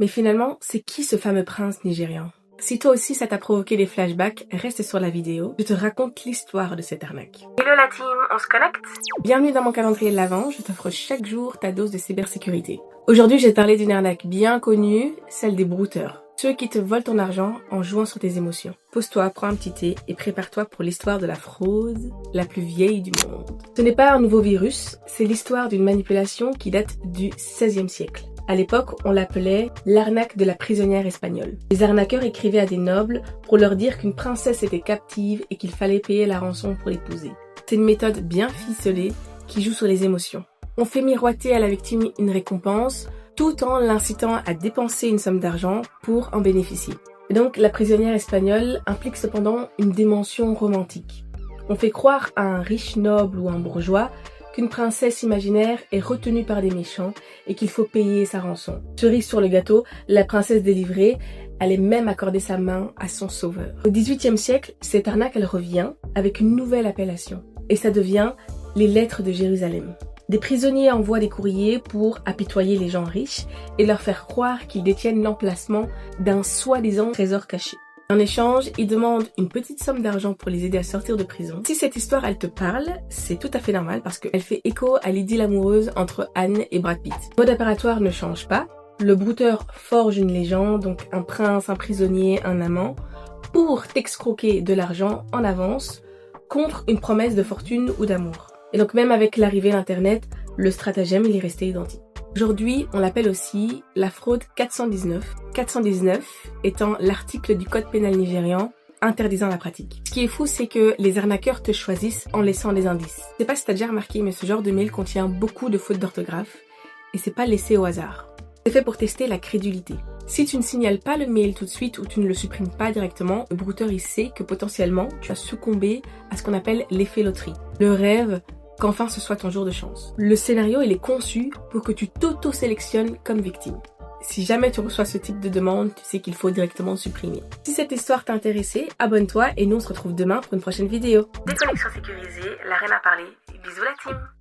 Mais finalement, c'est qui ce fameux prince nigérian? Si toi aussi ça t'a provoqué des flashbacks, reste sur la vidéo, je te raconte l'histoire de cette arnaque. Hello la team, on se connecte? Bienvenue dans mon calendrier de l'Avent, je t'offre chaque jour ta dose de cybersécurité. Aujourd'hui, je vais te parler d'une arnaque bien connue, celle des brouteurs. Ceux qui te volent ton argent en jouant sur tes émotions. Pose-toi, prends un petit thé et prépare-toi pour l'histoire de la fraude la plus vieille du monde. Ce n'est pas un nouveau virus, c'est l'histoire d'une manipulation qui date du XVIe siècle. À l'époque, on l'appelait l'arnaque de la prisonnière espagnole. Les arnaqueurs écrivaient à des nobles pour leur dire qu'une princesse était captive et qu'il fallait payer la rançon pour l'épouser. C'est une méthode bien ficelée qui joue sur les émotions. On fait miroiter à la victime une récompense tout en l'incitant à dépenser une somme d'argent pour en bénéficier. Et donc, la prisonnière espagnole implique cependant une dimension romantique. On fait croire à un riche noble ou un bourgeois qu'une princesse imaginaire est retenue par des méchants et qu'il faut payer sa rançon. Cerise sur le gâteau, la princesse délivrée allait même accorder sa main à son sauveur. Au XVIIIe siècle, cette arnaque elle revient avec une nouvelle appellation et ça devient les lettres de Jérusalem. Des prisonniers envoient des courriers pour apitoyer les gens riches et leur faire croire qu'ils détiennent l'emplacement d'un soi-disant trésor caché. En échange, ils demandent une petite somme d'argent pour les aider à sortir de prison. Si cette histoire, elle te parle, c'est tout à fait normal parce qu'elle fait écho à l'idylle amoureuse entre Anne et Brad Pitt. Le mode opératoire ne change pas. Le brouteur forge une légende, donc un prince, un prisonnier, un amant, pour t'escroquer de l'argent en avance contre une promesse de fortune ou d'amour. Et donc même avec l'arrivée d'Internet, le stratagème il est resté identique. Aujourd'hui, on l'appelle aussi la fraude 419. 419 étant l'article du code pénal nigérian interdisant la pratique. Ce qui est fou, c'est que les arnaqueurs te choisissent en laissant des indices. Je sais pas si t'as déjà remarqué, mais ce genre de mail contient beaucoup de fautes d'orthographe et c'est pas laissé au hasard. C'est fait pour tester la crédulité. Si tu ne signales pas le mail tout de suite ou tu ne le supprimes pas directement, le brouteur il sait que potentiellement tu as succombé à ce qu'on appelle l'effet loterie. Le rêve qu'enfin ce soit ton jour de chance. Le scénario il est conçu pour que tu t'auto-sélectionnes comme victime. Si jamais tu reçois ce type de demande, tu sais qu'il faut directement supprimer. Si cette histoire t'a intéressé, abonne-toi et nous on se retrouve demain pour une prochaine vidéo. Déconnexion sécurisée, la reine a parlé. Bisous la team!